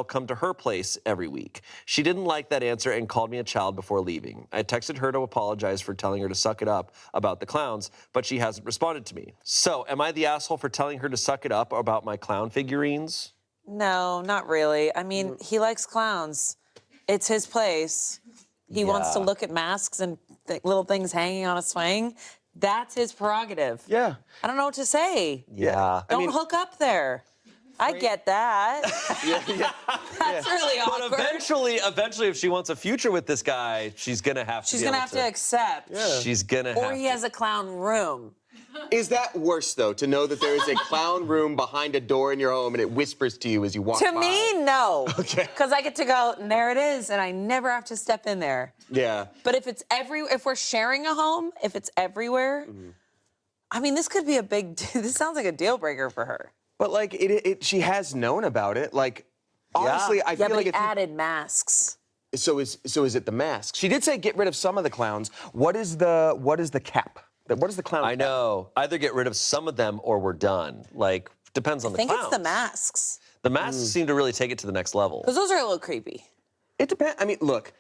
come to her place every week. She didn't like that answer and called me a child before leaving. I texted her to apologize for telling her to suck it up about the clowns, but she hasn't responded to me. So, am I the asshole for telling her to suck it up about my clown figurines? No, not really. I mean, he likes clowns. It's his place. He wants to look at masks and little things hanging on a swing. That's his prerogative. Yeah. I don't know what to say. Yeah. Don't hook up there. I get that. That's really awkward. But eventually, if she wants a future with this guy, she's gonna have to. She's gonna have to accept. She's gonna. Or he has a clown room. Is that worse, though, to know that there is a clown room behind a door in your home and it whispers to you as you walk by? To me, no. Okay. Because I get to go, and there it is, and I never have to step in there. Yeah. But if we're sharing a home, if it's everywhere, I mean, this could be this sounds like a deal breaker for her. But, like, she has known about it. Like, honestly, I feel but like he if you- added masks. So is it the mask? She did say get rid of some of the clowns. What is the cap? What is the clown I cap? know. Either get rid of some of them or we're done. Like, depends on the clowns. I think it's the masks. The masks seem to really take it to the next level. Because those are a little creepy. It depends. I mean, look,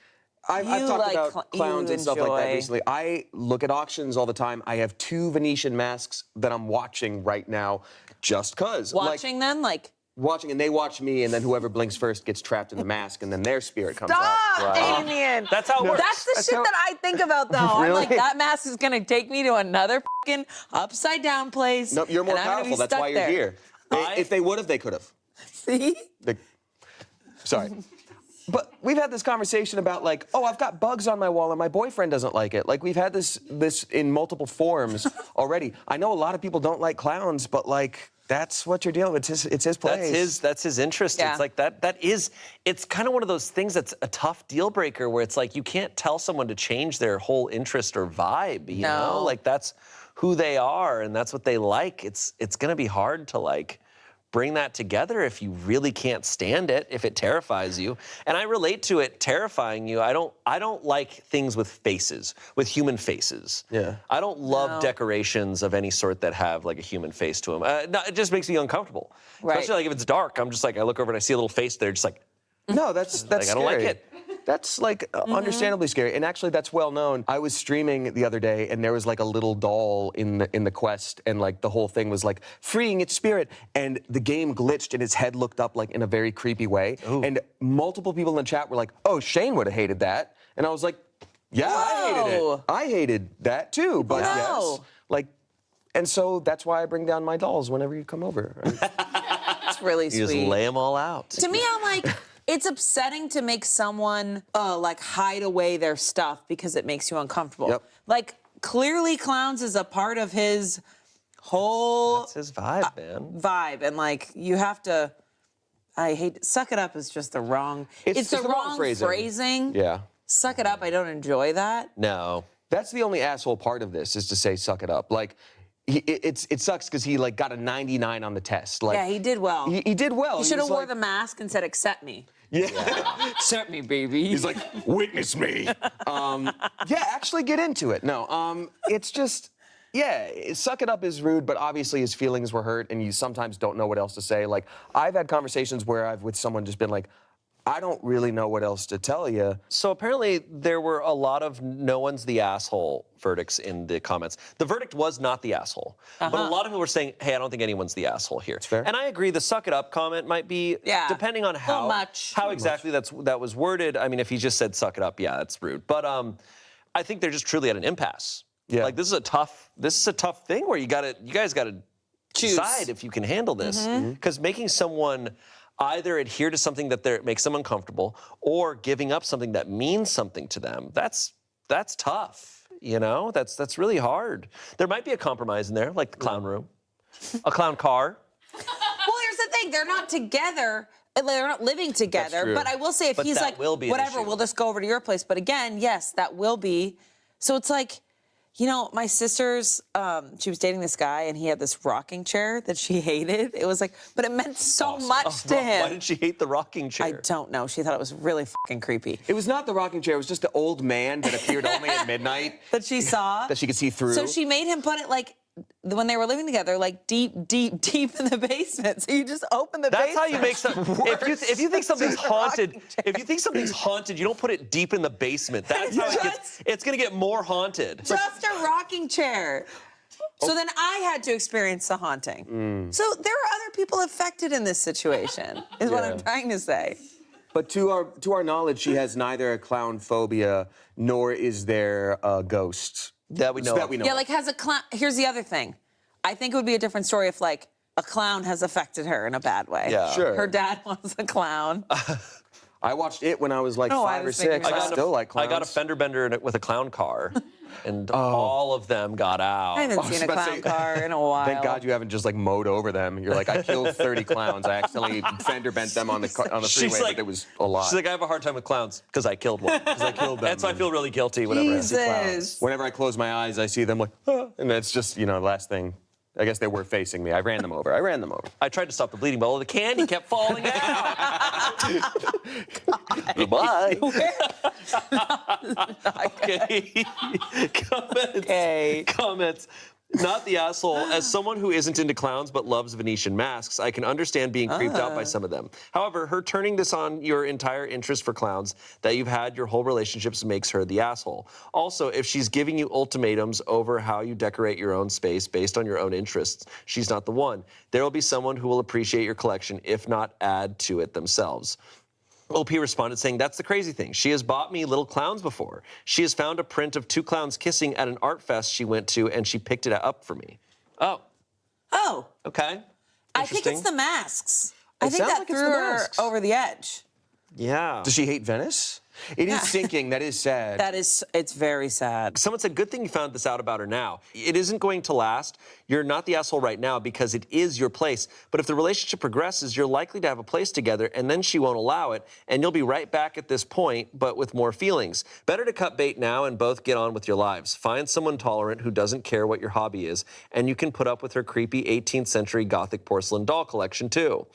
I've talked like about clowns you and stuff like that enjoy- recently. I look at auctions all the time. I have 2 Venetian masks that I'm watching right now just because. Watching them, like... Watching, and they watch me, and then whoever blinks first gets trapped in the mask, and then their spirit comes Stop, out. Damien! That's how it works. That's the That's shit how- that I think about, though. I'm Really? like, that mask is going to take me to another fucking upside-down place. Nope, you're more and I'm gonna be powerful. That's stuck why you're there. here. If they would have, they could have. See? Sorry. But we've had this conversation about, like, oh, I've got bugs on my wall and my boyfriend doesn't like it. Like, we've had this in multiple forms already. I know a lot of people don't like clowns, but, like, that's what you're dealing with. It's his place. That's his interest. Yeah. It's like it's kind of one of those things that's a tough deal breaker where it's like you can't tell someone to change their whole interest or vibe, you know? Like that's who they are and that's what they like. It's gonna be hard to like bring that together if you really can't stand it, if it terrifies you. And I relate to it terrifying you. I don't like things with faces, with human faces. Yeah. I don't love decorations of any sort that have like a human face to them. No, it just makes me uncomfortable. Right. Especially like if it's dark, I'm just like, I look over and I see a little face there, just like, No, that's like, I don't like scary. it. That's like understandably scary, and actually that's well known. I was streaming the other day, and there was like a little doll in the quest, and like the whole thing was like freeing its spirit, and the game glitched, and its head looked up like in a very creepy way, and multiple people in the chat were like, "Oh, Shane would have hated that," and I was like, "Yeah, I hated it. Whoa. I hated that too, but Wow. yes, like." And so that's why I bring down my dolls whenever you come over. It's really you sweet. just lay them all out. To me, I'm like, it's upsetting to make someone like hide away their stuff because it makes you uncomfortable. Yep. Like, clearly clowns is a part of his whole That's his vibe, man. vibe. And like, you have to, suck it up is just the wrong, it's the wrong phrasing. Yeah. Suck it up, I don't enjoy that. No. That's the only asshole part of this is to say suck it up. Like, it sucks because he like got a 99 on the test. Like, Yeah, he did well. He did well. He should have was wore like- the mask and said, accept me. Yeah. Accept me, baby. He's like, witness me. Yeah, actually get into it. No, it's just, yeah, suck it up is rude, but obviously his feelings were hurt and you sometimes don't know what else to say. Like, I've had conversations where I've with someone just been like, I don't really know what else to tell you. So apparently there were a lot of no one's the asshole verdicts in the comments. The verdict was not the asshole. But a lot of people were saying, hey, I don't think anyone's the asshole here. fair. And I agree, the suck it up comment might be, depending on how exactly that was worded. I mean, if he just said suck it up, yeah, that's rude. But I think they're just truly at an impasse. Yeah. Like this is a tough thing where you guys gotta decide if you can handle this. Because making someone either adhere to something that makes them uncomfortable or giving up something that means something to them, that's tough, you know? That's really hard. There might be a compromise in there, like the clown room, a clown car. Well, here's the thing. They're not together. They're not living together. true. But I will say, if But he's that like, will be an whatever, issue. we'll just go over to your place. But again, yes, that will be. So it's like, you know, my sister's, she was dating this guy, and he had this rocking chair that she hated. It was like, but it meant so much to him. Why did she hate the rocking chair? I don't know. She thought it was really fucking creepy. It was not the rocking chair, it was just the old man that appeared only at midnight That she saw. that she could see through. So she made him put it like when they were living together, like deep in the basement. So you just open the That's basement. how you make some. If you think something's haunted, you don't put it deep in the basement. That's how it gets. It's gonna get more haunted. Just a rocking chair. So then I had to experience the haunting. So there are other people affected in this situation, is what I'm trying to say. But to our knowledge, she has neither a clown phobia nor is there a ghost. That we know. Yeah, like has a clown. Here's the other thing. I think it would be a different story if like a clown has affected her in a bad way. Yeah. Sure. Her dad was a clown. I watched it when I was like No, I 5 or was thinking 6. about I it. still like clowns. I got a fender bender with a clown car, and all of them got out. I haven't seen a about to clown say, car in a while. Thank God you haven't just like mowed over them. You're like, I killed 30 clowns. I accidentally fender bent them on the freeway, but it was a lot. She's like, I have a hard time with clowns because I killed one. Because I killed them. And so I feel really guilty whenever I see clowns. Jesus. Whenever I close my eyes, I see them like, ah, and that's just, the last thing. I guess they were facing me. I ran them over. I tried to stop the bleeding, but all the candy kept falling out. Goodbye. Okay. Comments. Not the asshole. As someone who isn't into clowns but loves Venetian masks, I can understand being creeped out by some of them. However, her turning this on your entire interest for clowns that you've had your whole relationships makes her the asshole. Also, if she's giving you ultimatums over how you decorate your own space based on your own interests, she's not the one. There will be someone who will appreciate your collection, if not add to it themselves. OP responded saying, that's the crazy thing. She has bought me little clowns before. She has found a print of 2 clowns kissing at an art fest she went to, and she picked it up for me. Oh, Oh, okay. I think it's the masks. I think sounds that like it's threw the her masks. over the edge. Yeah. Does she hate Venice? It is sinking. That is sad. It's very sad. Someone said, good thing you found this out about her now. It isn't going to last. You're not the asshole right now because it is your place. But if the relationship progresses, you're likely to have a place together, and then she won't allow it, and you'll be right back at this point, but with more feelings. Better to cut bait now and both get on with your lives. Find someone tolerant who doesn't care what your hobby is, and you can put up with her creepy 18th century Gothic porcelain doll collection too.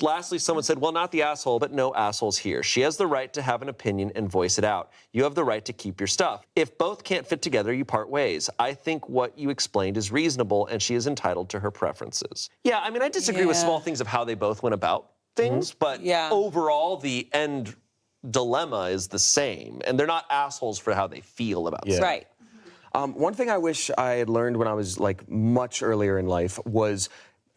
Lastly, someone said, well, not the asshole, but no assholes here. She has the right to have an opinion and voice it out. You have the right to keep your stuff. If both can't fit together, you part ways. I think what you explained is reasonable, and she is entitled to her preferences. Yeah, I mean, I disagree with small things of how they both went about things, but overall, the end dilemma is the same, and they're not assholes for how they feel about stuff. Right. One thing I wish I had learned when I was like much earlier in life was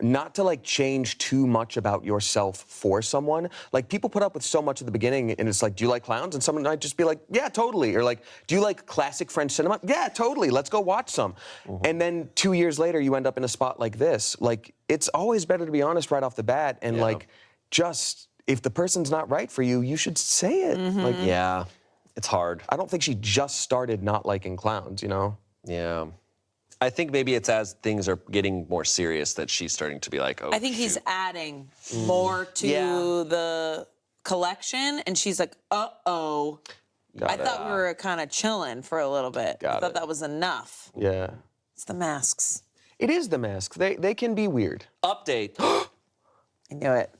not to like change too much about yourself for someone. Like people put up with so much at the beginning and it's like, do you like clowns? And someone might just be like, yeah, totally. Or like, do you like classic French cinema? Yeah, totally. Let's go watch some. And then 2 years later, you end up in a spot like this. Like it's always better to be honest right off the bat and like just, if the person's not right for you, you should say it. Like, Yeah, it's hard. I don't think she just started not liking clowns, Yeah. I think maybe it's as things are getting more serious that she's starting to be like, oh, I think he's adding more to the collection, and she's like, uh-oh. I thought we were kind of chilling for a little bit. I thought that was enough. Yeah. It's the masks. It is the mask. They can be weird. Update. I knew it.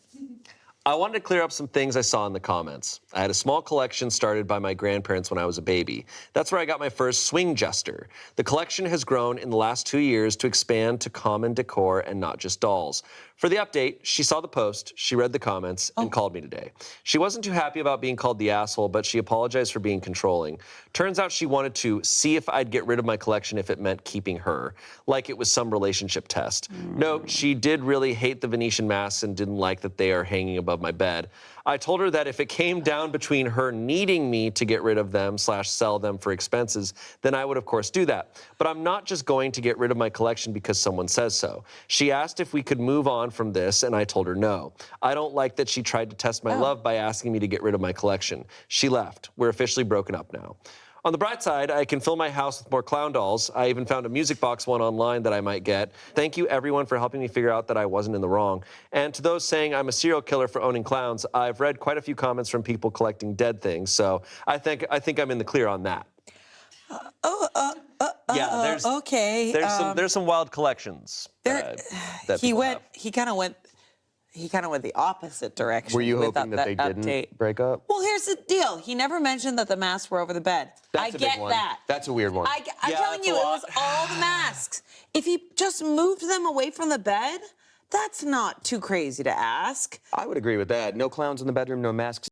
I wanted to clear up some things I saw in the comments. I had a small collection started by my grandparents when I was a baby. That's where I got my first swing jester. The collection has grown in the last 2 years to expand to common decor and not just dolls. For the update, she saw the post, she read the comments, and called me today. She wasn't too happy about being called the asshole, but she apologized for being controlling. Turns out she wanted to see if I'd get rid of my collection if it meant keeping her, like it was some relationship test. Note, she did really hate the Venetian masks and didn't like that they are hanging above my bed. I told her that if it came down between her needing me to get rid of them / sell them for expenses, then I would of course do that. But I'm not just going to get rid of my collection because someone says so. She asked if we could move on from this, and I told her no. I don't like that she tried to test my love by asking me to get rid of my collection. She left. We're officially broken up now. On the bright side, I can fill my house with more clown dolls. I even found a music box one online that I might get. Thank you, everyone, for helping me figure out that I wasn't in the wrong. And to those saying I'm a serial killer for owning clowns, I've read quite a few comments from people collecting dead things, so I think I'm in the clear on that. Yeah, there's okay. there's some wild collections. That he people went. have. He kind of went he kind of went the opposite direction. Were you with hoping that they update. didn't break up? Well, here's the deal. He never mentioned that the masks were over the bed. That's I a get big one. that. That's a weird one. I'm Yeah, telling that's you, a it lot. was all the masks. If he just moved them away from the bed, that's not too crazy to ask. I would agree with that. No clowns in the bedroom, no masks